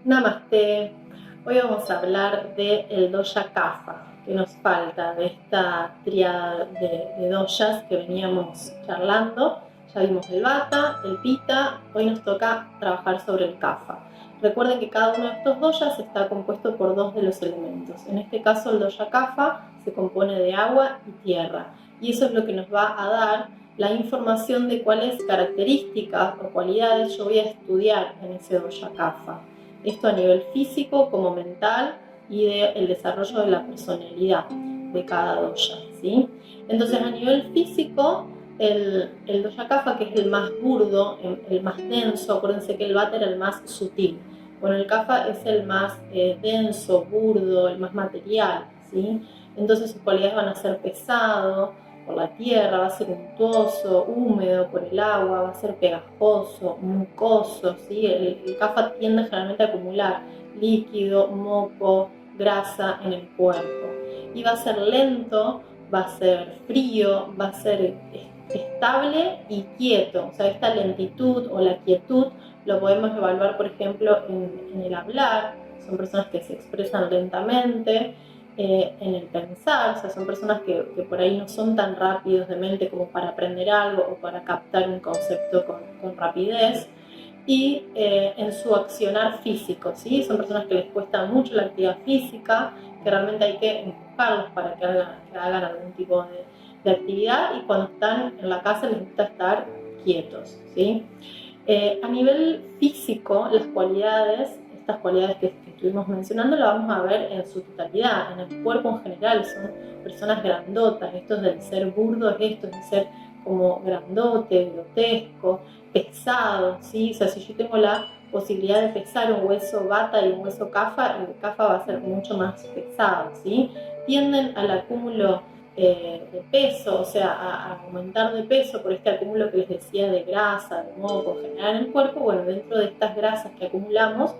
Namaste. Hoy vamos a hablar del dosha kapha, que nos falta de esta tríada de doshas que veníamos charlando. Ya vimos el vata, el pitta, hoy nos toca trabajar sobre el kapha. Recuerden que cada uno de estos doshas está compuesto por dos de los elementos. En este caso el dosha kapha se compone de agua y tierra, y eso es lo que nos va a dar la información de cuáles características o cualidades yo voy a estudiar en ese dosha kapha. Esto a nivel físico como mental y del desarrollo de la personalidad de cada dosha, ¿sí? Entonces a nivel físico, el dosha kapha, que es el más burdo, el más denso, acuérdense que el vata era el más sutil. Bueno, el kapha es el más denso, burdo, el más material, ¿sí? Entonces sus cualidades van a ser pesado por la tierra, va a ser untuoso, húmedo por el agua, va a ser pegajoso, mucoso, ¿sí? El kapha tiende generalmente a acumular líquido, moco, grasa en el cuerpo. Y va a ser lento, va a ser frío, va a ser estable y quieto. O sea, esta lentitud o la quietud lo podemos evaluar, por ejemplo, en el hablar. Son personas que se expresan lentamente. En el pensar, o sea, son personas que por ahí no son tan rápidos de mente como para aprender algo o para captar un concepto con rapidez, y en su accionar físico, ¿sí? Son personas que les cuesta mucho la actividad física, que realmente hay que empujarlos para que hagan algún tipo de actividad, y cuando están en la casa les gusta estar quietos, ¿sí? A nivel físico, las cualidades, estas cualidades que estuvimos mencionando, las vamos a ver en su totalidad, en el cuerpo en general. Son personas grandotas, esto es del ser burdo, es esto, es de ser como grandote, grotesco, pesado, ¿sí? O sea, si yo tengo la posibilidad de pesar un hueso vata y un hueso kapha, el kapha va a ser mucho más pesado, ¿sí? Tienden al acúmulo de peso, o sea, a aumentar de peso por este acúmulo que les decía de grasa, de moco general en el cuerpo. Bueno, dentro de estas grasas que acumulamos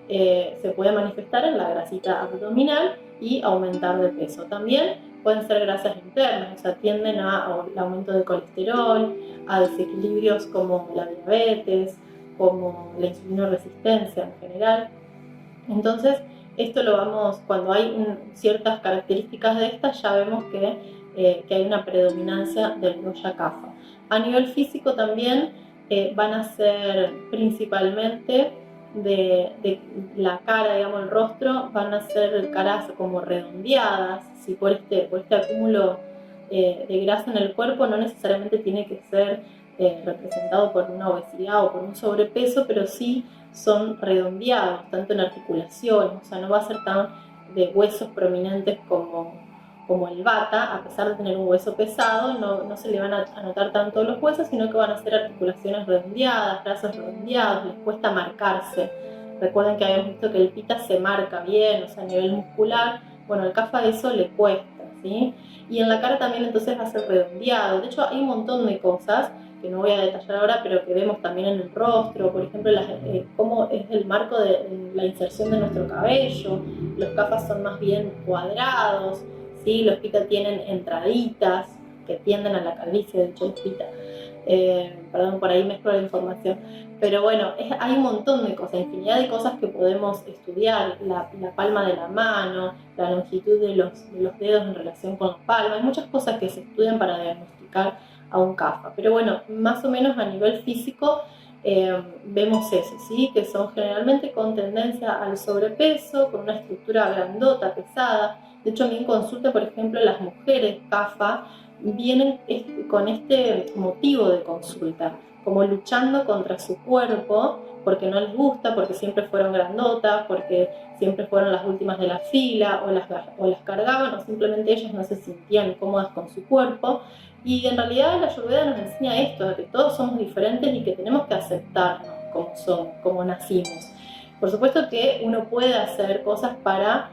se puede manifestar en la grasita abdominal y aumentar de peso. También pueden ser grasas internas, o sea, tienden al aumento de colesterol, a desequilibrios como la diabetes, como la insulinoresistencia en general. Entonces, esto lo vamos, cuando hay ciertas características de estas, ya vemos que hay una predominancia del dosha kapha. A nivel físico también van a ser principalmente de la cara, digamos, el rostro, van a ser caras como redondeadas, ¿sí? por este acúmulo de grasa en el cuerpo. No necesariamente tiene que ser representado por una obesidad o por un sobrepeso, pero sí son redondeados, tanto en articulaciones, o sea, no va a ser tan de huesos prominentes como el vata. A pesar de tener un hueso pesado, no se le van a notar tanto los huesos, sino que van a ser articulaciones redondeadas, brazos redondeados, les cuesta marcarse. Recuerden que habíamos visto que el pitta se marca bien, o sea, a nivel muscular. Bueno, el kapha eso le cuesta, ¿sí? Y en la cara también entonces va a ser redondeado. De hecho, hay un montón de cosas que no voy a detallar ahora, pero que vemos también en el rostro, por ejemplo, cómo es el marco de la inserción de nuestro cabello. Los kaphas son más bien cuadrados, ¿sí? Los pitta tienen entraditas que tienden a la calvicie, de hecho, los pitta. Perdón, por ahí mezclo la información. Pero bueno, hay un montón de cosas, infinidad de cosas que podemos estudiar. La palma de la mano, la longitud de los dedos en relación con la palma. Hay muchas cosas que se estudian para diagnosticar a un kapha. Pero bueno, más o menos a nivel físico vemos eso, ¿sí? Que son generalmente con tendencia al sobrepeso, con una estructura grandota, pesada. De hecho, a mí en consulta, por ejemplo, las mujeres kapha vienen con este motivo de consulta, como luchando contra su cuerpo, porque no les gusta, porque siempre fueron grandotas, porque siempre fueron las últimas de la fila, o las cargaban, o simplemente ellas no se sentían cómodas con su cuerpo. Y en realidad la Ayurveda nos enseña esto, de que todos somos diferentes y que tenemos que aceptarnos como somos, como nacimos. Por supuesto que uno puede hacer cosas para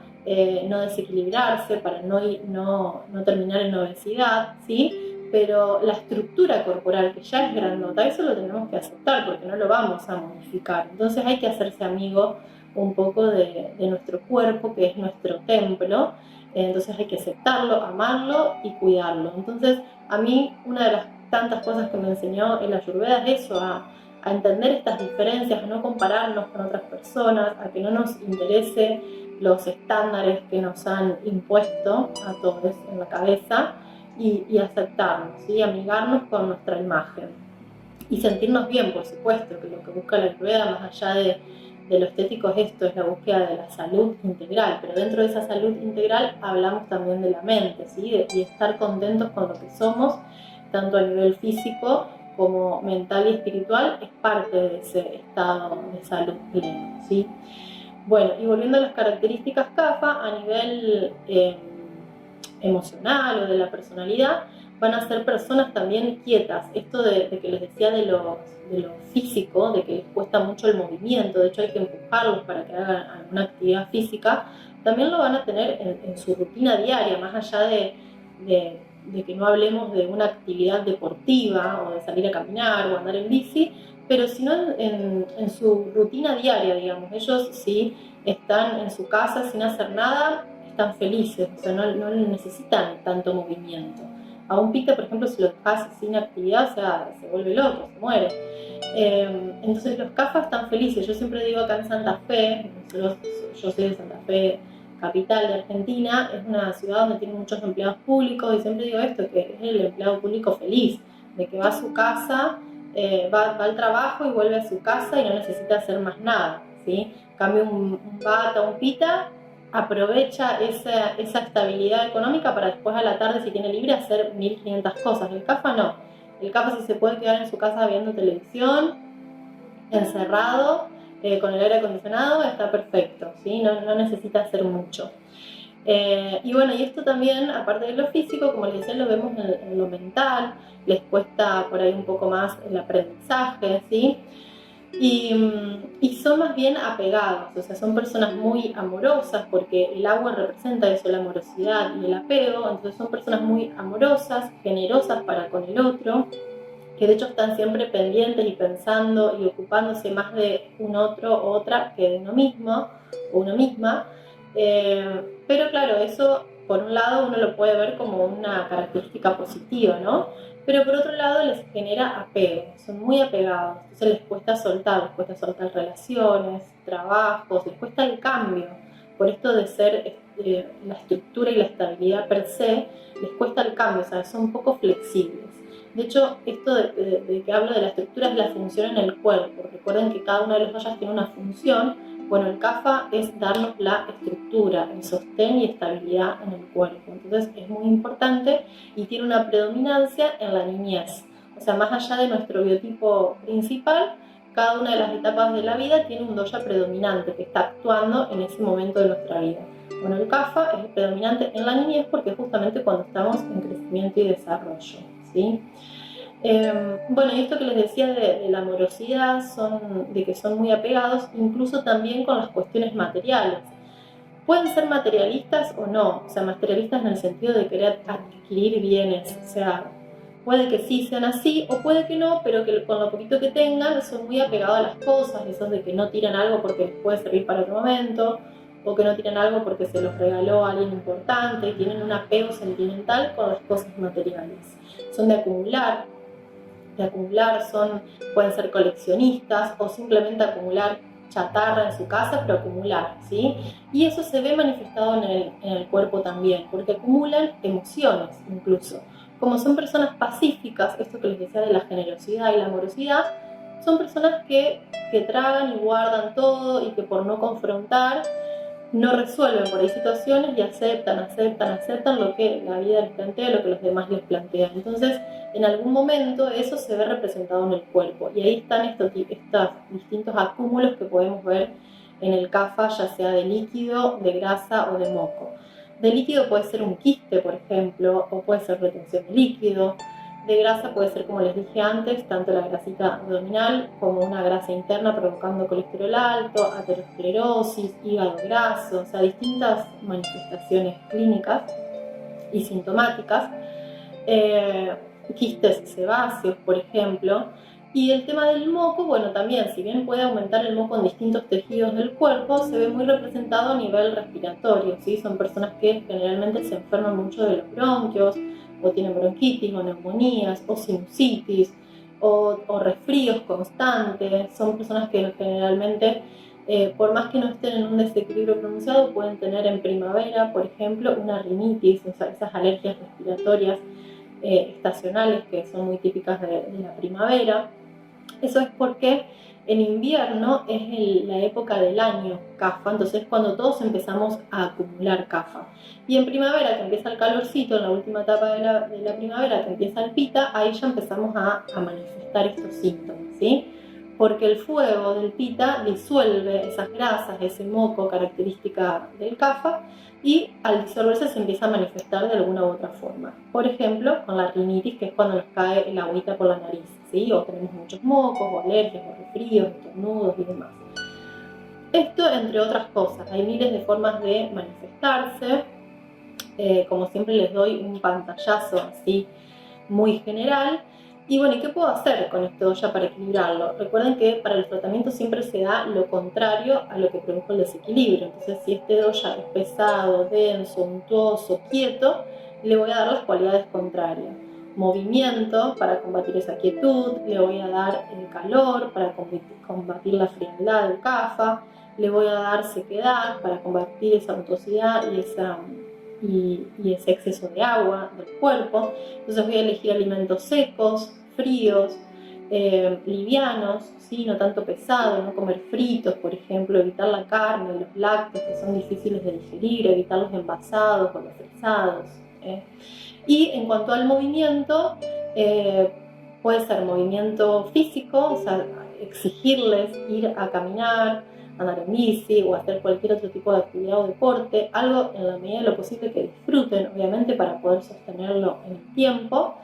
no desequilibrarse, para no terminar en obesidad, ¿sí? Pero la estructura corporal, que ya es grandota, eso lo tenemos que aceptar porque no lo vamos a modificar. Entonces hay que hacerse amigo un poco de nuestro cuerpo, que es nuestro templo. Entonces hay que aceptarlo, amarlo y cuidarlo. Entonces a mí una de las tantas cosas que me enseñó el Ayurveda es eso, a entender estas diferencias, a no compararnos con otras personas, a que no nos interese los estándares que nos han impuesto a todos en la cabeza y aceptarnos, ¿sí? Amigarnos con nuestra imagen y sentirnos bien, por supuesto, que lo que busca la Ayurveda, más allá de lo estético, es esto, es la búsqueda de la salud integral, pero dentro de esa salud integral hablamos también de la mente, ¿sí? Y estar contentos con lo que somos, tanto a nivel físico como mental y espiritual, es parte de ese estado de salud pleno, ¿sí? Bueno, y volviendo a las características CAFA, a nivel emocional o de la personalidad, van a ser personas también quietas. Esto de que les decía de lo físico, de que les cuesta mucho el movimiento, de hecho hay que empujarlos para que hagan alguna actividad física, también lo van a tener en su rutina diaria, más allá de que no hablemos de una actividad deportiva o de salir a caminar o andar en bici, pero sino en su rutina diaria, digamos. Ellos sí están en su casa sin hacer nada, están felices, o sea, no necesitan tanto movimiento. A un pita, por ejemplo, si lo dejas sin actividad, o sea, se vuelve loco, se muere. Entonces los CAFA están felices. Yo siempre digo acá en Santa Fe, yo soy de Santa Fe, capital de Argentina, es una ciudad donde tiene muchos empleados públicos, y siempre digo esto, que es el empleado público feliz, de que va a su casa, va al trabajo y vuelve a su casa y no necesita hacer más nada, ¿sí? Cambia un bata, un pita, aprovecha esa estabilidad económica para después a la tarde, si tiene libre, hacer 1500 cosas. El CAFA no. El CAFA, si se puede quedar en su casa viendo televisión, encerrado, con el aire acondicionado, está perfecto, ¿sí? No necesita hacer mucho. Y bueno, y esto también, aparte de lo físico, como les decía, lo vemos en lo mental, les cuesta por ahí un poco más el aprendizaje, ¿sí? Y son más bien apegados, o sea, son personas muy amorosas, porque el agua representa eso, la amorosidad y el apego. Entonces son personas muy amorosas, generosas para con el otro, que de hecho están siempre pendientes y pensando y ocupándose más de un otro o otra que de uno mismo o una misma. Pero claro, eso por un lado uno lo puede ver como una característica positiva, ¿no? Pero por otro lado les genera apego, son muy apegados, entonces les cuesta soltar relaciones, trabajos, les cuesta el cambio. Por esto de ser la estructura y la estabilidad per se, les cuesta el cambio, o sea, son poco flexibles. De hecho, esto de que hablo de la estructura es la función en el cuerpo. Recuerden que cada uno de los doshas tiene una función. Bueno, el kapha es darnos la estructura, el sostén y estabilidad en el cuerpo. Entonces es muy importante y tiene una predominancia en la niñez. O sea, más allá de nuestro biotipo principal, cada una de las etapas de la vida tiene un dosha predominante que está actuando en ese momento de nuestra vida. Bueno, el kapha es predominante en la niñez porque es justamente cuando estamos en crecimiento y desarrollo, ¿sí? Bueno, y esto que les decía de la amorosidad, de que son muy apegados, incluso también con las cuestiones materiales. Pueden ser materialistas o no, o sea, materialistas en el sentido de querer adquirir bienes, o sea, puede que sí sean así o puede que no, pero que con lo poquito que tengan son muy apegados a las cosas, esos de que no tiran algo porque les puede servir para otro momento, o que no tiran algo porque se los regaló a alguien importante, tienen un apego sentimental con las cosas materiales. Son de acumular, pueden ser coleccionistas o simplemente acumular chatarra en su casa, pero acumular, ¿sí? Y eso se ve manifestado en el cuerpo también, porque acumulan emociones incluso. Como son personas pacíficas, esto que les decía de la generosidad y la amorosidad, son personas que tragan y guardan todo y que por no confrontar no resuelven por ahí situaciones y aceptan lo que la vida les plantea, lo que los demás les plantean. Entonces, en algún momento eso se ve representado en el cuerpo y ahí están estos distintos acúmulos que podemos ver en el kapha, ya sea de líquido, de grasa o de moco. De líquido puede ser un quiste, por ejemplo, o puede ser retención de líquido. De grasa puede ser, como les dije antes, tanto la grasita abdominal como una grasa interna provocando colesterol alto, aterosclerosis, hígado graso, o sea, distintas manifestaciones clínicas y sintomáticas. Quistes sebáceos, por ejemplo. Y el tema del moco, bueno, también, si bien puede aumentar el moco en distintos tejidos del cuerpo, se ve muy representado a nivel respiratorio, ¿sí? Son personas que generalmente se enferman mucho de los bronquios, o tienen bronquitis, o neumonías, o sinusitis, o resfríos constantes. Son personas que generalmente, por más que no estén en un desequilibrio pronunciado, pueden tener en primavera, por ejemplo, una rinitis, o sea, esas alergias respiratorias estacionales que son muy típicas de la primavera. Eso es porque en invierno es la época del año CAFA, entonces cuando todos empezamos a acumular CAFA. Y en primavera, que empieza el calorcito, en la última etapa de la primavera, que empieza el pita, ahí ya empezamos a manifestar estos síntomas, ¿sí? Porque el fuego del pita disuelve esas grasas, ese moco característica del CAFA, y al disolverse se empieza a manifestar de alguna u otra forma. Por ejemplo, con la rinitis, que es cuando nos cae el agüita por la nariz, ¿sí? O tenemos muchos mocos, o alergias, o resfríos, estornudos y demás. Esto entre otras cosas. Hay miles de formas de manifestarse. Como siempre les doy un pantallazo así muy general. Y bueno, ¿y qué puedo hacer con este doya para equilibrarlo? Recuerden que para los tratamientos siempre se da lo contrario a lo que produjo el desequilibrio. Entonces, si este doya es pesado, denso, untuoso, quieto, le voy a dar las cualidades contrarias. Movimiento para combatir esa quietud, le voy a dar calor para combatir la frialdad del CAFA, le voy a dar sequedad para combatir esa untuosidad y ese exceso de agua del cuerpo. Entonces voy a elegir alimentos secos, fríos, livianos, ¿sí? No tanto pesados, no comer fritos, por ejemplo, evitar la carne, los lácteos que son difíciles de digerir, evitar los envasados o los frisados. Y en cuanto al movimiento, puede ser movimiento físico, o sea, exigirles ir a caminar, andar en bici o hacer cualquier otro tipo de actividad o deporte, algo en la medida de lo posible que disfruten, obviamente, para poder sostenerlo en el tiempo,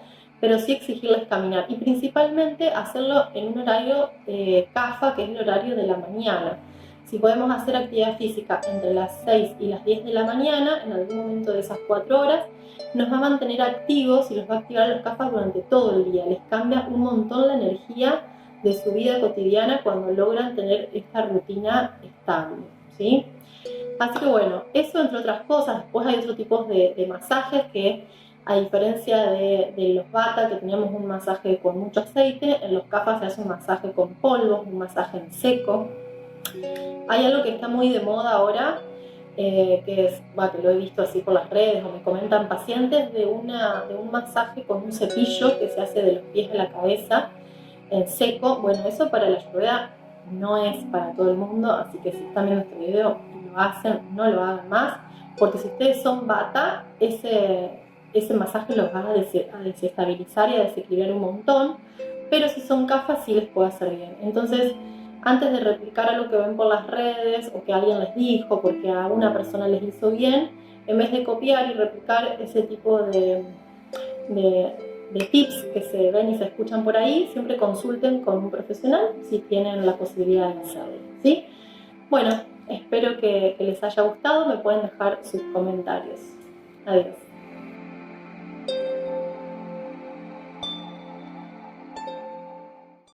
pero sí exigirles caminar y principalmente hacerlo en un horario CAFA, que es el horario de la mañana. Si podemos hacer actividad física entre las 6 y las 10 de la mañana, en algún momento de esas 4 horas, nos va a mantener activos y los va a activar los CAFA durante todo el día. Les cambia un montón la energía de su vida cotidiana cuando logran tener esta rutina estable, ¿sí? Así que bueno, eso entre otras cosas. Después hay otros tipos de masajes que, a diferencia de los bata, que teníamos un masaje con mucho aceite, en los CAFA se hace un masaje con polvos, un masaje en seco. Hay algo que está muy de moda ahora, que lo he visto así por las redes o me comentan pacientes, de un masaje con un cepillo que se hace de los pies a la cabeza en seco. Bueno, eso para la ayurveda no es para todo el mundo, así que si están viendo este video y lo hacen, no lo hagan más, porque si ustedes son bata, ese masaje los va a desestabilizar y a desequilibrar un montón, pero si son kapha sí les puede hacer bien. Entonces, antes de replicar algo que ven por las redes o que alguien les dijo porque a una persona les hizo bien, en vez de copiar y replicar ese tipo de tips que se ven y se escuchan por ahí, siempre consulten con un profesional si tienen la posibilidad de hacerlo, ¿sí? Bueno, espero que les haya gustado, me pueden dejar sus comentarios. Adiós.